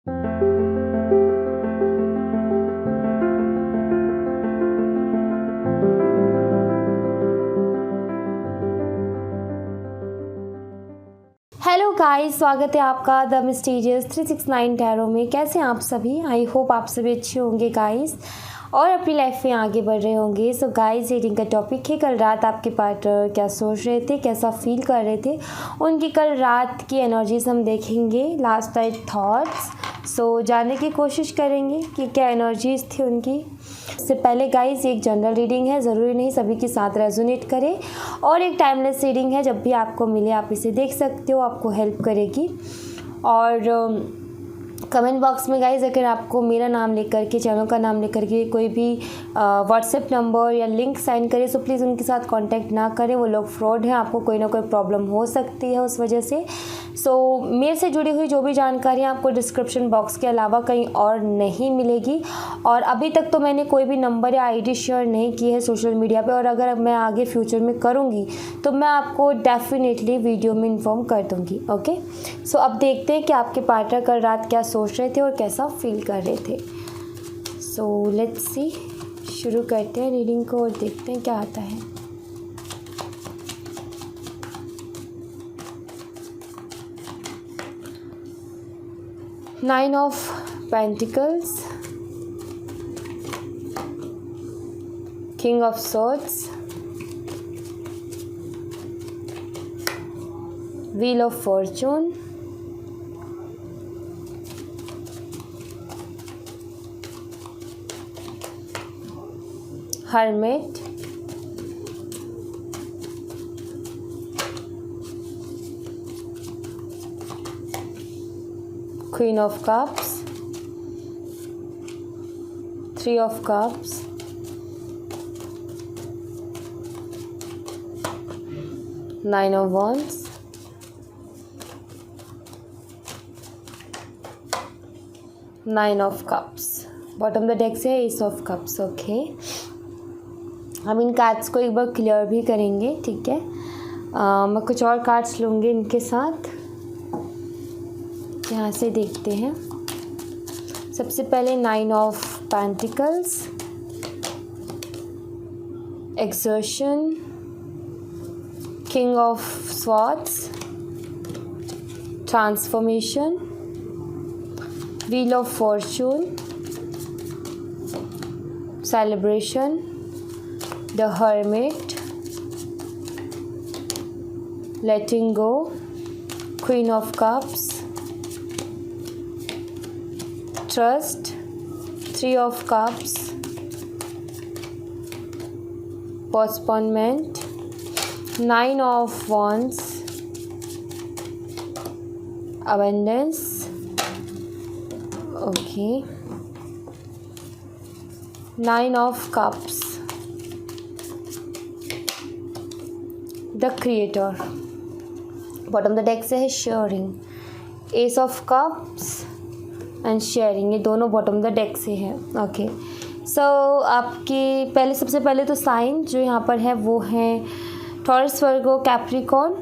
Hello guys, स्वागत है आपका द मिस्टीरियस 369 टैरो में। कैसे हैं आप सभी? आई होप आप सभी अच्छे होंगे गाइस और अपनी लाइफ में आगे बढ़ रहे होंगे। सो गाइस, रीडिंग का टॉपिक है कल रात आपके पार्टनर क्या सोच रहे थे, कैसा फील कर रहे थे, उनकी कल रात की एनर्जीज हम देखेंगे, लास्ट नाइट थॉट्स। सो जानने की कोशिश करेंगे कि क्या एनर्जीज थी उनकी। इससे पहले गाइस, एक जनरल रीडिंग है, ज़रूरी नहीं सभी के साथ रेजोनेट करे, और एक टाइमलेस रीडिंग है, जब भी आपको मिले आप इसे देख सकते हो, आपको हेल्प करेगी। और कमेंट बॉक्स में गाइज अगर आपको मेरा नाम लेकर के, चैनल का नाम लेकर के कोई भी व्हाट्सएप नंबर या लिंक सेंड करे, सो प्लीज़ उनके साथ कांटेक्ट ना करें, वो लोग फ्रॉड हैं, आपको कोई ना कोई प्रॉब्लम हो सकती है उस वजह से। सो मेरे से जुड़ी हुई जो भी जानकारी आपको डिस्क्रिप्शन बॉक्स के अलावा कहीं और नहीं मिलेगी। और अभी तक तो मैंने कोई भी नंबर या आईडी शेयर नहीं की है सोशल मीडिया पे, और अगर मैं आगे फ्यूचर में करूँगी तो मैं आपको डेफिनेटली वीडियो में इन्फॉर्म कर दूँगी। ओके, सो अब देखते हैं कि आपके पार्टनर कल रात क्या सोच रहे थे और कैसा फील कर रहे थे। सो लेट्स सी, शुरू करते हैं रीडिंग को और देखते हैं क्या आता है। Nine of pentacles, king of swords, wheel of Fortune, hermit, queen of cups, three of cups, nine of wands, nine of cups. Bottom the deck से है एस ऑफ कप्स। ओके, हम इन कार्ड्स को एक बार क्लियर भी करेंगे, ठीक है। मैं कुछ और कार्ड्स लूँगी इनके साथ, यहाँ से देखते हैं। सबसे पहले nine of pentacles, exertion, king of swords, transformation, wheel of Fortune, celebration, the hermit, letting go, queen of cups, trust, three of cups, postponement, nine of wands, abundance. Okay, nine of cups, the creator. Bottom the deck से है sharing, S of cups and sharing, ये दोनों bottom the deck से है। Okay, सो आपकी पहले सबसे पहले तो साइन जो यहाँ पर है वो है taurus, Virgo, Capricorn,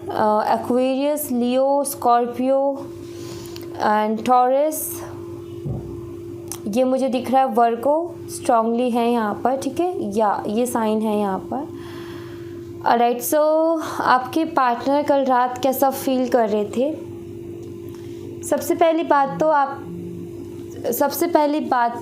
Aquarius, Leo, Scorpio and taurus. ये मुझे दिख रहा है वर्गो स्ट्रांगली है यहाँ पर, ठीक है, या ये साइन है यहाँ पर। ऑलराइट, सो आपके पार्टनर कल रात कैसा फील कर रहे थे? सबसे पहली बात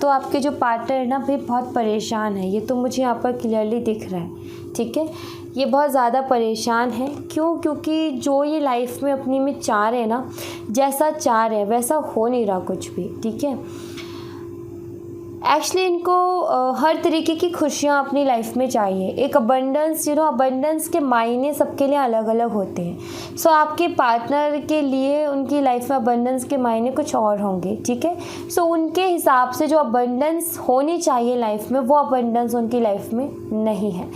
तो आपके जो पार्टनर है ना भाई, बहुत परेशान है, ये तो मुझे यहाँ पर क्लियरली दिख रहा है, ठीक है। ये बहुत ज़्यादा परेशान है। क्यों? क्योंकि जो ये लाइफ में अपनी में चाह रहे हैं ना, जैसा चाह रहे हैं वैसा हो नहीं रहा कुछ भी, ठीक है। एक्चुअली इनको हर तरीके की खुशियाँ अपनी लाइफ में चाहिए। एक अबंडेंस, अबंडेंस के मायने सबके लिए अलग अलग होते हैं। सो आपके पार्टनर के लिए उनकी लाइफ में अबंडेंस के मायने कुछ और होंगे, ठीक है। सो उनके हिसाब से जो अबंडेंस होनी चाहिए लाइफ में, वो अबंडेंस उनकी लाइफ में नहीं है।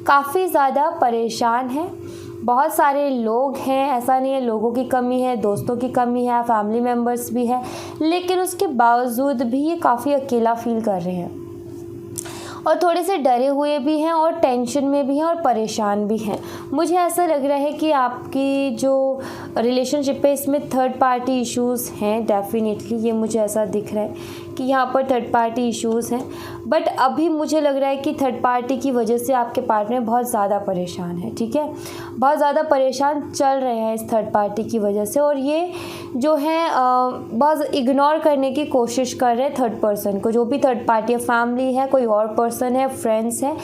काफ़ी ज़्यादा परेशान है। बहुत सारे लोग हैं, ऐसा नहीं है लोगों की कमी है, दोस्तों की कमी है, फैमिली मेम्बर्स भी है, लेकिन उसके बावजूद भी ये काफ़ी अकेला फील कर रहे हैं। और थोड़े से डरे हुए भी हैं और टेंशन में भी हैं और परेशान भी हैं। मुझे ऐसा लग रहा है कि आपकी जो रिलेशनशिप है इसमें थर्ड पार्टी इश्यूज़ हैं डेफिनेटली, ये मुझे ऐसा दिख रहा है कि यहाँ पर थर्ड पार्टी इश्यूज़ हैं। बट अभी मुझे लग रहा है कि थर्ड पार्टी की वजह से आपके पार्टनर बहुत ज़्यादा परेशान है, ठीक है, बहुत ज़्यादा परेशान चल रहे हैं इस थर्ड पार्टी की वजह से। और ये जो है बहुत इग्नोर करने की कोशिश कर रहे हैं थर्ड पर्सन को, जो भी थर्ड पार्टी है, फैमिली है, कोई और पर्सन है, फ्रेंड्स है,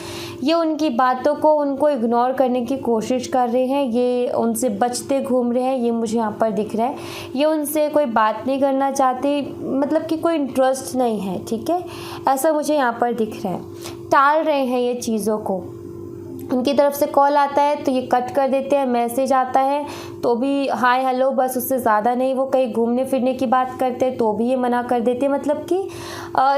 ये उनकी बातों को उनको इग्नोर करने की कोशिश कर रहे हैं, ये उनसे बचते घूम रहे हैं, ये मुझे यहाँ पर दिख रहा है। ये उनसे कोई बात नहीं करना चाहते, मतलब कि कोई इंटरेस्ट नहीं है, ठीक है, ऐसा मुझे यहाँ पर दिख रहा है। टाल रहे हैं ये चीज़ों को, उनकी तरफ से कॉल आता है तो ये कट कर देते हैं, मैसेज आता है तो भी हाय हेलो बस, उससे ज़्यादा नहीं। वो कहीं घूमने फिरने की बात करते हैं तो भी ये मना कर देते हैं, मतलब कि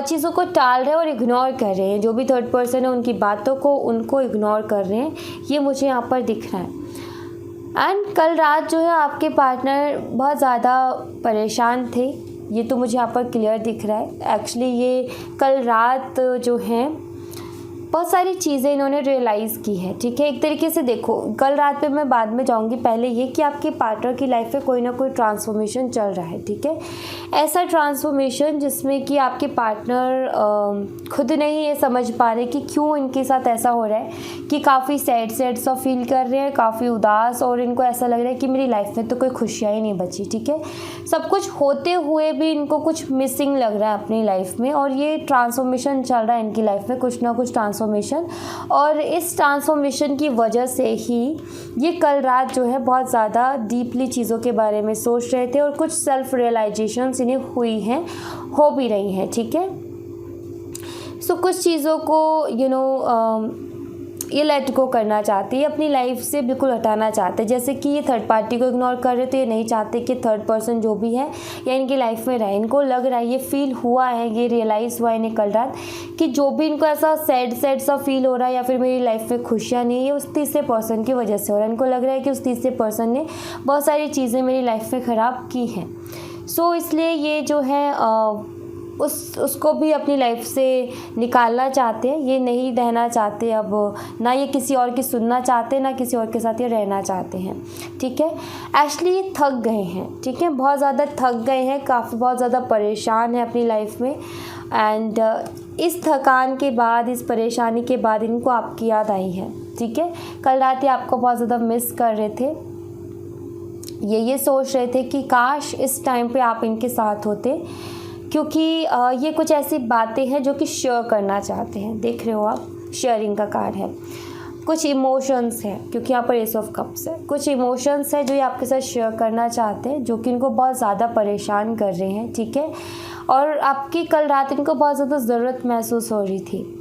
चीज़ों को टाल रहे हैं और इग्नोर कर रहे हैं। जो भी थर्ड पर्सन है उनकी बातों को उनको इग्नोर कर रहे हैं, ये मुझे यहाँ पर दिख रहा है। एंड कल रात जो है आपके पार्टनर बहुत ज़्यादा परेशान थे, ये तो मुझे यहाँ पर क्लियर दिख रहा है। एक्चुअली ये कल रात जो है बहुत सारी चीज़ें इन्होंने रियलाइज़ की है, ठीक है। एक तरीके से देखो, कल रात पे मैं बाद में जाऊंगी, पहले ये कि आपके पार्टनर की लाइफ में कोई ना कोई ट्रांसफॉर्मेशन चल रहा है, ठीक है। ऐसा ट्रांसफॉर्मेशन जिसमें कि आपके पार्टनर खुद नहीं ये समझ पा रहे कि क्यों इनके साथ ऐसा हो रहा है, कि काफ़ी सैड सा फील कर रहे हैं, काफ़ी उदास, और इनको ऐसा लग रहा है कि मेरी लाइफ में तो कोई खुशियाँ ही नहीं बची, ठीक है। सब कुछ होते हुए भी इनको कुछ मिसिंग लग रहा है अपनी लाइफ में, और ये ट्रांसफॉर्मेशन चल रहा है इनकी लाइफ में, कुछ ना कुछ ट्रांसफॉर्मेशन। और इस ट्रांसफॉर्मेशन की वजह से ही ये कल रात जो है बहुत ज़्यादा डीपली चीज़ों के बारे में सोच रहे थे, और कुछ सेल्फ रियलाइजेशंस इन्हें हुई हैं, हो भी रही हैं, ठीक है। सो कुछ चीज़ों को ये लेट गो करना चाहते हैं, अपनी लाइफ से बिल्कुल हटाना चाहते हैं। जैसे कि ये थर्ड पार्टी को इग्नोर कर रहे थे, ये नहीं चाहते कि थर्ड पर्सन जो भी है या इनकी लाइफ में रहे। इनको लग रहा है, ये फील हुआ है, ये रियलाइज़ हुआ है इन्हें कल रात कि जो भी इनको ऐसा सैड सा फील हो रहा है या फिर मेरी लाइफ में खुशियाँ नहीं है, ये उस तीसरे पर्सन की वजह से हो रहा है। इनको लग रहा है कि उस तीसरे पर्सन ने बहुत सारी चीज़ें मेरी लाइफ में ख़राब की हैं। सो इसलिए ये जो है उसको भी अपनी लाइफ से निकालना चाहते हैं, ये नहीं रहना चाहते अब, ना ये किसी और की सुनना चाहते, ना किसी और के साथ ये रहना चाहते हैं, ठीक है। एक्चुअली ये थक गए हैं, ठीक है, बहुत ज़्यादा थक गए हैं, काफ़ी बहुत ज़्यादा परेशान है अपनी लाइफ में। एंड इस थकान के बाद, इस परेशानी के बाद इनको आपकी याद आई है, ठीक है। कल रात ये आपको बहुत ज़्यादा मिस कर रहे थे, ये सोच रहे थे कि काश इस टाइम पे आप इनके साथ होते, क्योंकि ये कुछ ऐसी बातें हैं जो कि शेयर करना चाहते हैं। देख रहे हो आप, शेयरिंग का कार्ड है। कुछ इमोशंस हैं, क्योंकि यहाँ पर एस ऑफ कप्स है, कुछ इमोशंस है जो ये आपके साथ शेयर करना चाहते हैं, जो कि इनको बहुत ज़्यादा परेशान कर रहे हैं, ठीक है। और आपकी कल रात इनको बहुत ज़्यादा ज़रूरत महसूस हो रही थी,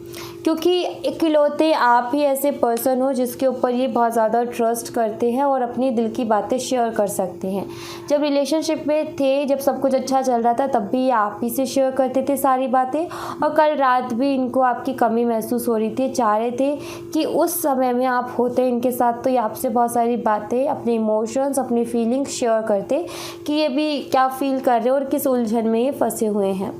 क्योंकि इकलौते आप ही ऐसे पर्सन हो जिसके ऊपर ये बहुत ज़्यादा ट्रस्ट करते हैं और अपनी दिल की बातें शेयर कर सकते हैं। जब रिलेशनशिप में थे, जब सब कुछ अच्छा चल रहा था, तब भी ये आप ही से शेयर करते थे सारी बातें, और कल रात भी इनको आपकी कमी महसूस हो रही थी। चाह रहे थे कि उस समय में आप होते इनके साथ, तो ये आपसे बहुत सारी बातें, अपने इमोशंस, अपनी फीलिंग्स शेयर करते कि ये भी क्या फील कर रहे हैं और किस उलझन में ये फंसे हुए हैं।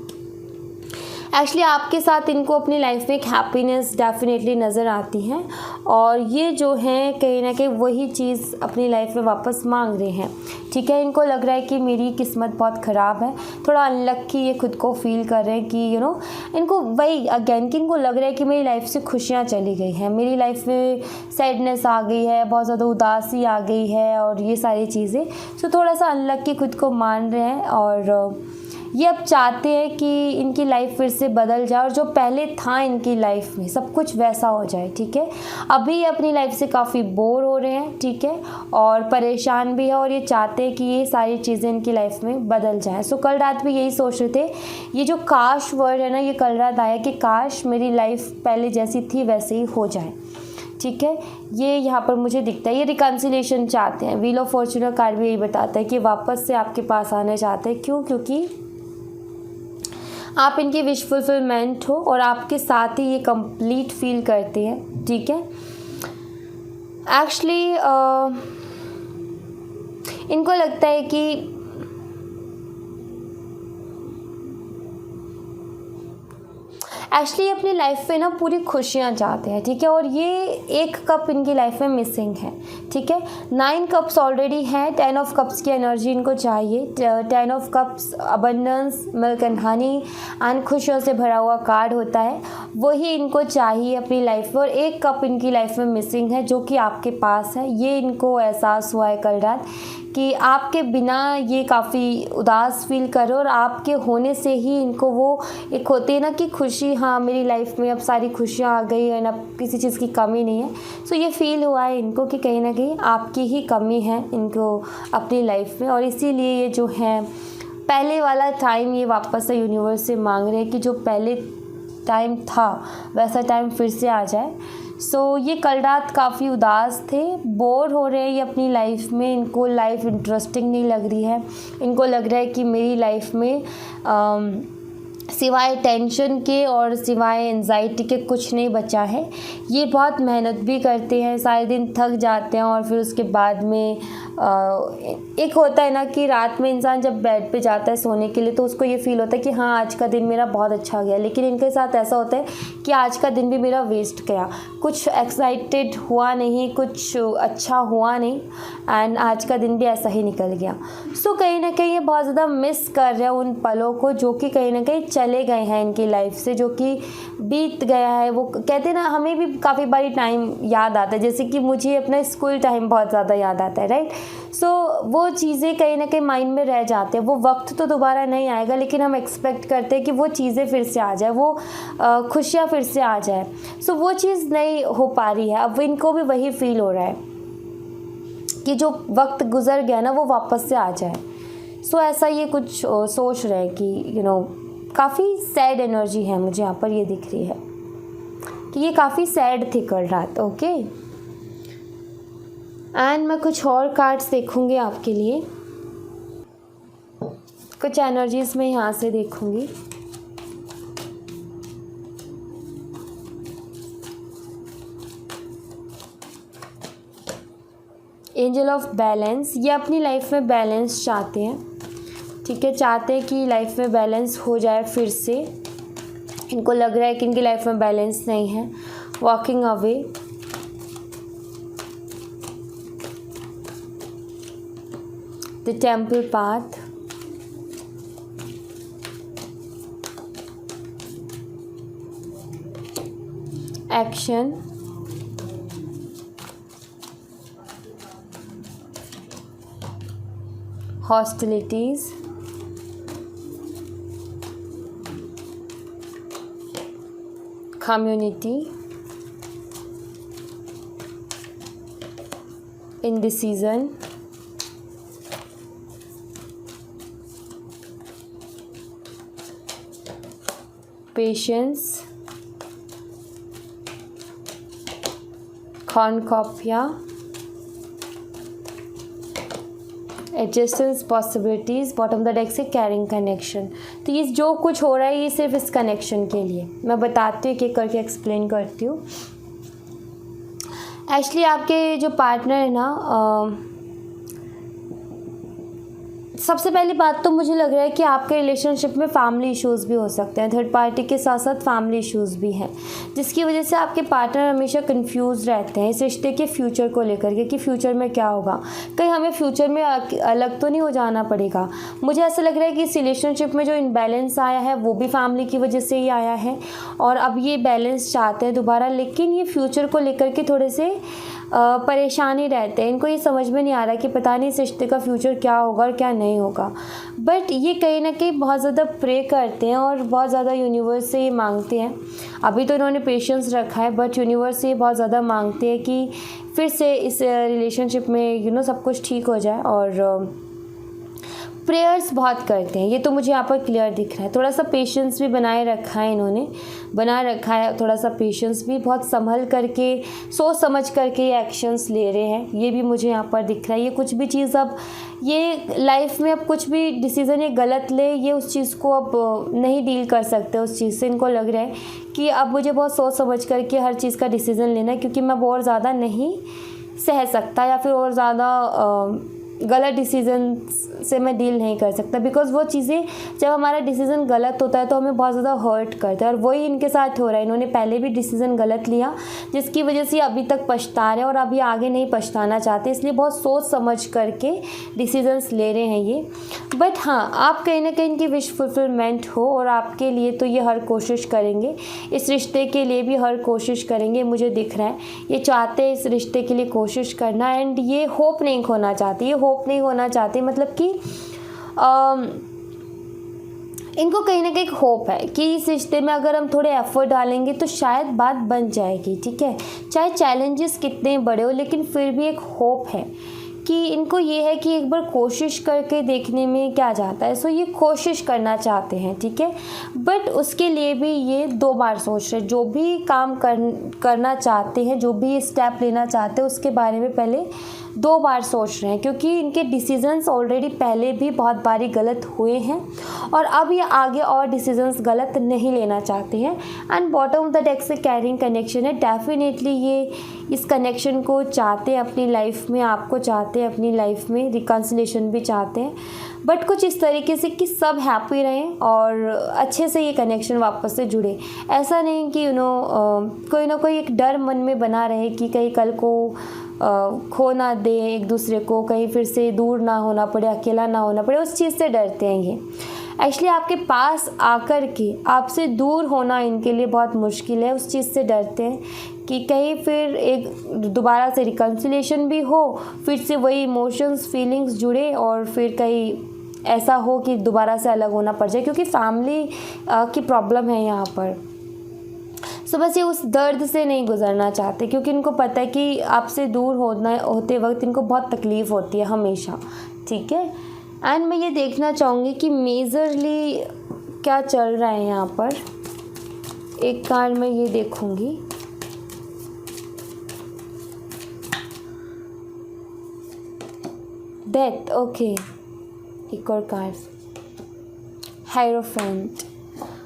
एक्चुअली आपके साथ इनको अपनी लाइफ में एक हैप्पीनेस डेफिनेटली नज़र आती है, और ये जो है कहीं ना कहीं वही चीज़ अपनी लाइफ में वापस मांग रहे हैं, ठीक है। इनको लग रहा है कि मेरी किस्मत बहुत ख़राब है, थोड़ा अनलक्की ये खुद को फील कर रहे हैं कि इनको वही अगेन कि इनको लग रहा है कि मेरी लाइफ से खुशियाँ चली गई हैं, मेरी लाइफ में सैडनेस आ गई है, बहुत ज़्यादा उदासी आ गई है, और ये सारी चीज़ें। सो थोड़ा सा अनलक्की खुद को मान रहे हैं, और ये अब चाहते हैं कि इनकी लाइफ फिर से बदल जाए, और जो पहले था इनकी लाइफ में सब कुछ वैसा हो जाए, ठीक है। अभी ये अपनी लाइफ से काफ़ी बोर हो रहे हैं, ठीक है, और परेशान भी है, और ये चाहते हैं कि ये सारी चीज़ें इनकी लाइफ में बदल जाएं। सो कल रात भी यही सोच रहे थे। ये जो काश वर्ड है ना, ये कल रात आया कि काश मेरी लाइफ पहले जैसी थी वैसे ही हो जाए, ठीक है। ये यहाँ पर मुझे दिखता है, ये रिकन्सिलेशन चाहते हैं। व्हील ऑफ फॉर्च्यून कार्ड भी यही बताता है कि वापस से आपके पास आना चाहते हैं। क्यों? क्योंकि आप इनकी विश फुलफिलमेंट हो, और आपके साथ ही ये कंप्लीट फील करते हैं, ठीक है। एक्चुअली इनको लगता है कि एक्चुअली अपनी लाइफ में ना पूरी खुशियाँ चाहते हैं, ठीक है, और ये एक कप इनकी लाइफ में मिसिंग है, ठीक है। 9 कप्स ऑलरेडी हैं, 10 ऑफ कप्स की एनर्जी इनको चाहिए। 10 of cups abundance, milk and honey and खुशियों से भरा हुआ कार्ड होता है, वही इनको चाहिए अपनी लाइफ में, और एक कप इनकी लाइफ में मिसिंग है जो कि आपके पास है। ये इनको एहसास हुआ है कल रात कि आपके बिना ये काफ़ी उदास फील कर रहे हो, और आपके होने से ही इनको वो एक होती है ना कि खुशी, हाँ मेरी लाइफ में अब सारी खुशियाँ आ गई है, अब किसी चीज़ की कमी नहीं है। सो ये फील हुआ है इनको कि कहीं ना कहीं आपकी ही कमी है इनको अपनी लाइफ में, और इसीलिए ये जो है पहले वाला टाइम ये वापस से यूनिवर्स से मांग रहे हैं कि जो पहले टाइम था वैसा टाइम फिर से आ जाए। सो ये कल रात काफ़ी उदास थे, बोर हो रहे हैं ये अपनी लाइफ में, इनको लाइफ इंटरेस्टिंग नहीं लग रही है। इनको लग रहा है कि मेरी लाइफ में सिवाय टेंशन के और सिवाय एंजाइटी के कुछ नहीं बचा है। ये बहुत मेहनत भी करते हैं, सारे दिन थक जाते हैं, और फिर उसके बाद में एक होता है ना कि रात में इंसान जब बेड पे जाता है सोने के लिए तो उसको ये फील होता है कि हाँ आज का दिन मेरा बहुत अच्छा गया, लेकिन इनके साथ ऐसा होता है कि आज का दिन भी मेरा वेस्ट गया, कुछ एक्साइटेड हुआ नहीं, कुछ अच्छा हुआ नहीं, एंड आज का दिन भी ऐसा ही निकल गया। सो कहीं ना कहीं ये बहुत ज़्यादा मिस कर रहे हैं उन पलों को जो कि कहीं ना कहीं चले गए हैं इनकी लाइफ से, जो कि बीत गया है। वो कहते हैं ना, हमें भी काफ़ी बारी टाइम याद आता है, जैसे कि मुझे अपना स्कूल टाइम बहुत ज़्यादा याद आता है, राइट। सो वो चीज़ें कहीं ना कहीं माइंड में रह जाते हैं। वो वक्त तो दोबारा नहीं आएगा, लेकिन हम एक्सपेक्ट करते हैं कि वो चीज़ें फिर से आ जाए, वो खुशियाँ फिर से आ जाए। सो वो चीज़ नहीं हो पा रही है। अब इनको भी वही फील हो रहा है कि जो वक्त गुजर गया ना वो वापस से आ जाए। सो ऐसा ये कुछ सोच रहे हैं कि काफ़ी सैड एनर्जी है मुझे यहाँ पर ये दिख रही है कि ये काफ़ी सैड थी कल रात। ओके, एंड मैं कुछ और कार्ड्स देखूँगी आपके लिए, कुछ एनर्जीज मैं यहाँ से देखूँगी। एंजल ऑफ बैलेंस, ये अपनी लाइफ में बैलेंस चाहते हैं, ठीक है, चाहते हैं कि लाइफ में बैलेंस हो जाए फिर से। इनको लग रहा है कि इनकी लाइफ में बैलेंस नहीं है। Walking away, the temple path, action, hostilities, community, indecision, patience, cornucopia, adjustance, possibilities, bottom the deck से कैरिंग कनेक्शन। तो ये जो कुछ हो रहा है ये सिर्फ इस कनेक्शन के लिए मैं बताती हूँ, एक एक करके एक्सप्लेन करती हूँ। एक्चुअली आपके जो पार्टनर है ना, सबसे पहली बात तो मुझे लग रहा है कि आपके रिलेशनशिप में फैमिली इश्यूज़ भी हो सकते हैं, थर्ड पार्टी के साथ साथ फैमिली इश्यूज़ भी हैं, जिसकी वजह से आपके पार्टनर हमेशा कंफ्यूज रहते हैं इस रिश्ते के फ्यूचर को लेकर के कि फ्यूचर में क्या होगा, कहीं हमें फ्यूचर में अलग तो नहीं हो जाना पड़ेगा। मुझे ऐसा लग रहा है कि इस रिलेशनशिप में जो इनबैलेंस आया है वो भी फैमिली की वजह से ही आया है, और अब ये बैलेंस चाहते हैं दोबारा, लेकिन ये फ्यूचर को लेकर के थोड़े से परेशानी रहते हैं। इनको ये समझ में नहीं आ रहा कि पता नहीं इस रिश्ते का फ्यूचर क्या होगा और क्या नहीं होगा, बट ये कहीं ना कहीं बहुत ज़्यादा प्रे करते हैं और बहुत ज़्यादा यूनिवर्स से ये मांगते हैं। अभी तो इन्होंने पेशेंस रखा है, बट यूनिवर्स से ये बहुत ज़्यादा मांगते हैं कि फिर से इस रिलेशनशिप में सब कुछ ठीक हो जाए, और प्रेयर्स बहुत करते हैं। ये तो मुझे यहाँ पर क्लियर दिख रहा है। थोड़ा सा पेशेंस भी बनाए रखा है इन्होंने, बना रखा है थोड़ा सा पेशेंस भी, बहुत संभल करके सोच समझ करके ये एक्शंस ले रहे हैं, ये भी मुझे यहाँ पर दिख रहा है। ये कुछ भी चीज़ अब ये लाइफ में अब कुछ भी डिसीज़न ये गलत ले, ये उस चीज़ को अब नहीं डील कर सकते उस चीज़ से। इनको लग रहा है कि अब मुझे बहुत सोच समझ करके हर चीज़ का डिसीज़न लेना है, क्योंकि मैं बहुत ज़्यादा नहीं सह सकता या फिर और ज़्यादा गलत डिसीज़न से मैं डील नहीं कर सकता, बिकॉज़ वो चीज़ें जब हमारा डिसीज़न गलत होता है तो हमें बहुत ज़्यादा हर्ट करता है, और वही इनके साथ हो रहा है। इन्होंने पहले भी डिसीज़न गलत लिया जिसकी वजह से अभी तक पछता रहे हैं और अभी आगे नहीं पछताना चाहते, इसलिए बहुत सोच समझ करके डिसीजंस ले रहे हैं ये। बट हाँ, आप कहीं ना कहीं इनकी विश फुलफिलमेंट हो, और आपके लिए तो ये हर कोशिश करेंगे, इस रिश्ते के लिए भी हर कोशिश करेंगे, मुझे दिख रहा है। ये चाहते हैं इस रिश्ते के लिए कोशिश करना, एंड ये होप नहीं खोना चाहते, ये होप नहीं होना चाहते, मतलब कि इनको कहीं ना कहीं होप है कि इस रिश्ते में अगर हम थोड़े एफर्ट डालेंगे तो शायद बात बन जाएगी, ठीक है। चाहे चैलेंजेस कितने बड़े हो, लेकिन फिर भी एक होप है कि इनको ये है कि एक बार कोशिश करके देखने में क्या जाता है। सो ये कोशिश करना चाहते हैं, ठीक है। बट उसके लिए भी ये 2 बार सोच रहे हैं, जो भी काम करना चाहते हैं, जो भी स्टेप लेना चाहते हैं, उसके बारे में पहले 2 बार सोच रहे हैं, क्योंकि इनके डिसीजंस ऑलरेडी पहले भी बहुत बारी गलत हुए हैं, और अब ये आगे और डिसीजंस गलत नहीं लेना चाहते हैं। And bottom of the deck से कैरिंग कनेक्शन है, डेफिनेटली ये इस कनेक्शन को चाहते हैं अपनी लाइफ में, आपको चाहते हैं अपनी लाइफ में, रिकन्सिलेशन भी चाहते हैं, बट कुछ इस तरीके से कि सब हैप्पी रहें और अच्छे से ये कनेक्शन वापस से जुड़े। ऐसा नहीं कि कोई ना कोई एक डर मन में बना रहे कि कहीं कल को खो ना दे एक दूसरे को, कहीं फिर से दूर ना होना पड़े, अकेला ना होना पड़े, उस चीज़ से डरते हैं ये। एक्चुअली आपके पास आकर के आपसे दूर होना इनके लिए बहुत मुश्किल है, उस चीज़ से डरते हैं कि कहीं फिर एक दोबारा से रिकन्सिलेशन भी हो, फिर से वही इमोशंस फीलिंग्स जुड़े, और फिर कहीं ऐसा हो कि दोबारा से अलग होना पड़ जाए, क्योंकि फैमिली की प्रॉब्लम है यहाँ पर। सो बस ये उस दर्द से नहीं गुजरना चाहते, क्योंकि इनको पता है कि आपसे दूर होते वक्त इनको बहुत तकलीफ़ होती है हमेशा, ठीक है। एंड मैं ये देखना चाहूँगी कि मेजरली क्या चल रहा है यहाँ पर। एक कार्ड मैं ये देखूँगी, डेथ, ओके। एक और कार्ड, हायरोफेंट,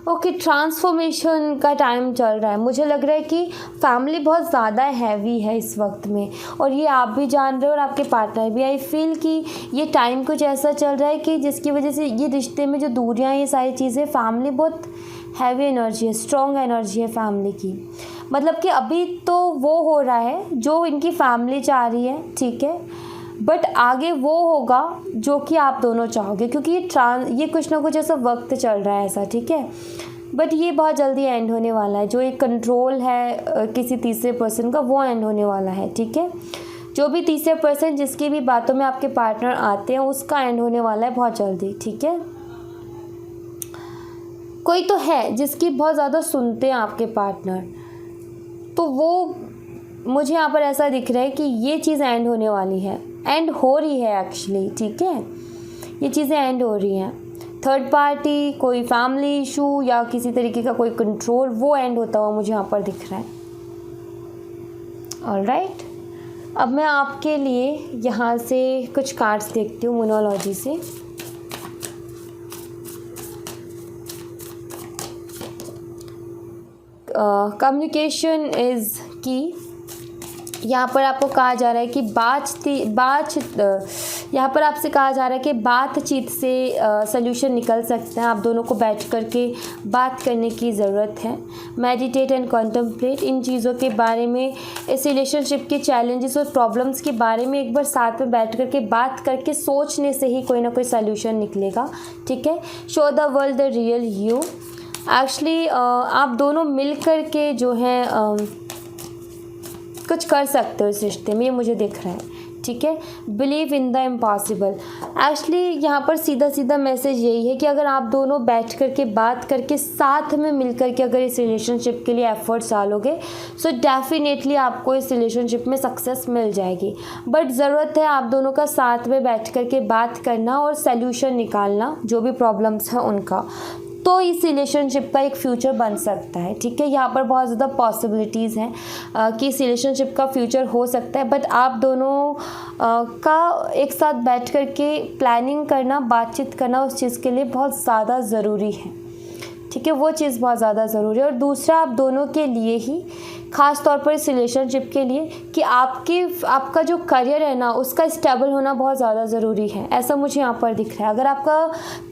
ओके। ट्रांसफॉर्मेशन का टाइम चल रहा है। मुझे लग रहा है कि फैमिली बहुत ज़्यादा हैवी है इस वक्त में, और ये आप भी जान रहे हो और आपके पार्टनर भी। आई फील कि ये टाइम कुछ ऐसा चल रहा है कि जिसकी वजह से ये रिश्ते में जो दूरियां, ये सारी चीज़ें, फैमिली बहुत हैवी एनर्जी है, स्ट्रॉन्ग एनर्जी है फैमिली की। मतलब कि अभी तो वो हो रहा है जो इनकी फैमिली चाह रही है, ठीक है, बट आगे वो होगा जो कि आप दोनों चाहोगे, क्योंकि ये कुछ ना कुछ ऐसा वक्त चल रहा है ऐसा, ठीक है। बट ये बहुत जल्दी एंड होने वाला है। जो एक कंट्रोल है किसी तीसरे पर्सन का, वो एंड होने वाला है, ठीक है। जो भी तीसरे पर्सन जिसकी भी बातों में आपके पार्टनर आते हैं, उसका एंड होने वाला है बहुत जल्दी, ठीक है। कोई तो है जिसकी बहुत ज़्यादा सुनते हैं आपके पार्टनर, तो वो मुझे यहाँ पर ऐसा दिख रहा है कि ये चीज़ एंड होने वाली है, एंड हो रही है एक्चुअली, ठीक है। ये चीज़ें एंड हो रही हैं। थर्ड पार्टी, कोई फैमिली इशू या किसी तरीके का कोई कंट्रोल, वो एंड होता हुआ मुझे यहाँ पर दिख रहा है। ऑलराइट, अब मैं आपके लिए यहाँ से कुछ कार्ड्स देखती हूँ मोनोलॉजी से। कम्युनिकेशन इज़ की। यहाँ पर आपको कहा जा रहा है कि यहाँ पर आपसे कहा जा रहा है कि बातचीत से सल्यूशन निकल सकते हैं। आप दोनों को बैठ कर के बात करने की ज़रूरत है। मेडिटेट एंड कॉन्टम्पलेट, इन चीज़ों के बारे में, इस रिलेशनशिप के चैलेंजेस और प्रॉब्लम्स के बारे में एक बार साथ में बैठ कर के बात करके सोचने से ही कोई ना कोई सल्यूशन निकलेगा, ठीक है। Show the world the real you. Actually आप दोनों मिल कर के जो है कुछ कर सकते हो इस रिश्ते में, ये मुझे दिख रहा है, ठीक है। Believe in the impossible. Actually यहाँ पर सीधा सीधा मैसेज यही है कि अगर आप दोनों बैठ कर के बात करके साथ में मिल कर के अगर इस रिलेशनशिप के लिए एफर्ट्स डालोगे, सो डेफिनेटली आपको इस रिलेशनशिप में सक्सेस मिल जाएगी। बट ज़रूरत है आप दोनों का साथ में बैठ कर के बात करना और सल्यूशन निकालना जो भी प्रॉब्लम्स हैं उनका, तो इस रिलेशनशिप का एक फ्यूचर बन सकता है, ठीक है। यहाँ पर बहुत ज़्यादा पॉसिबिलिटीज़ हैं कि इस रिलेशनशिप का फ्यूचर हो सकता है, बट आप दोनों का एक साथ बैठ कर के प्लानिंग करना, बातचीत करना उस चीज़ के लिए बहुत ज़्यादा ज़रूरी है, ठीक है। वो चीज़ बहुत ज़्यादा ज़रूरी है। और दूसरा, आप दोनों के लिए ही ख़ास तौर पर इस रिलेशनशिप के लिए कि आपका जो करियर है ना उसका स्टेबल होना बहुत ज़्यादा ज़रूरी है, ऐसा मुझे यहाँ पर दिख रहा है। अगर आपका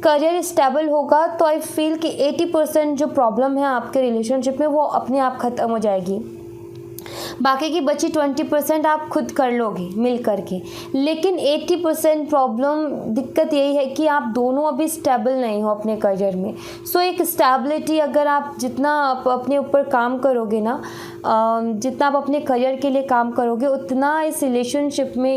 करियर स्टेबल होगा तो आई फील कि 80% जो प्रॉब्लम है आपके रिलेशनशिप में वो अपने आप ख़त्म हो जाएगी। बाकी की बची 20% आप खुद कर लोगे मिल करके, लेकिन 80% प्रॉब्लम दिक्कत यही है कि आप दोनों अभी स्टेबल नहीं हो अपने करियर में। सो एक स्टेबिलिटी अगर आप जितना आप अपने ऊपर काम करोगे ना, जितना आप अपने करियर के लिए काम करोगे उतना इस रिलेशनशिप में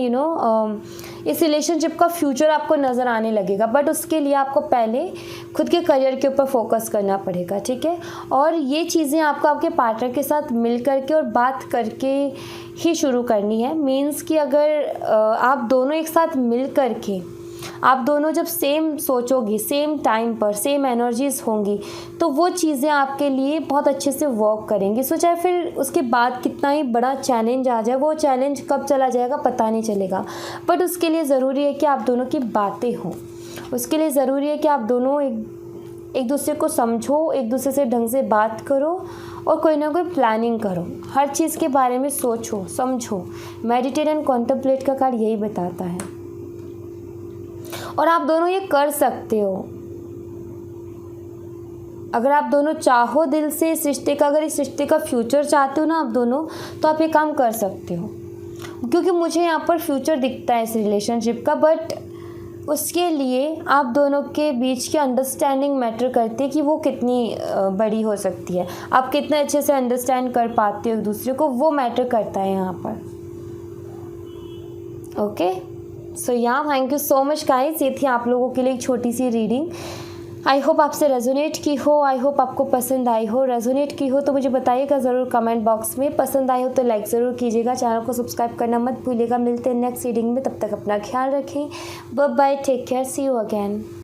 इस रिलेशनशिप का फ्यूचर आपको नज़र आने लगेगा। बट उसके लिए आपको पहले खुद के करियर के ऊपर फोकस करना पड़ेगा, ठीक है। और ये चीज़ें आपको आपके पार्टनर के साथ मिल करके और बात करके ही शुरू करनी है। मीन्स कि अगर आप दोनों एक साथ मिल करके आप दोनों जब सेम सोचोगे, सेम टाइम पर सेम एनर्जीज होंगी, तो वो चीज़ें आपके लिए बहुत अच्छे से वर्क करेंगी। सो चाहे फिर उसके बाद कितना ही बड़ा चैलेंज आ जाए, वो चैलेंज कब चला जाएगा पता नहीं चलेगा। बट उसके लिए ज़रूरी है कि आप दोनों की बातें हों, उसके लिए ज़रूरी है कि आप दोनों एक दूसरे को समझो, एक दूसरे से ढंग से बात करो और कोई ना कोई प्लानिंग करो, हर चीज़ के बारे में सोचो समझो। मेडिटेट एंड कॉन्टेम्पलेट का कार्ड यही बताता है और आप दोनों ये कर सकते हो। अगर आप दोनों चाहो दिल से इस रिश्ते का, अगर इस रिश्ते का फ्यूचर चाहते हो ना आप दोनों, तो आप ये काम कर सकते हो, क्योंकि मुझे यहाँ पर फ्यूचर दिखता है इस रिलेशनशिप का। बट उसके लिए आप दोनों के बीच की अंडरस्टैंडिंग मैटर करती है कि वो कितनी बड़ी हो सकती है, आप कितने अच्छे से अंडरस्टैंड कर पाते हो एक दूसरे को, वो मैटर करता है यहाँ पर। ओके, सो या thank you so much guys, ये थी आप लोगों के लिए एक छोटी सी रीडिंग। आई होप आपसे रेजोनेट की हो, आई होप आपको पसंद आई हो। रेजोनेट की हो तो मुझे बताइएगा ज़रूर कमेंट बॉक्स में। पसंद आई हो तो लाइक ज़रूर कीजिएगा, चैनल को सब्सक्राइब करना मत भूलिएगा। मिलते हैं नेक्स्ट रीडिंग में, तब तक अपना ख्याल रखें। Bye bye, take care, see you again.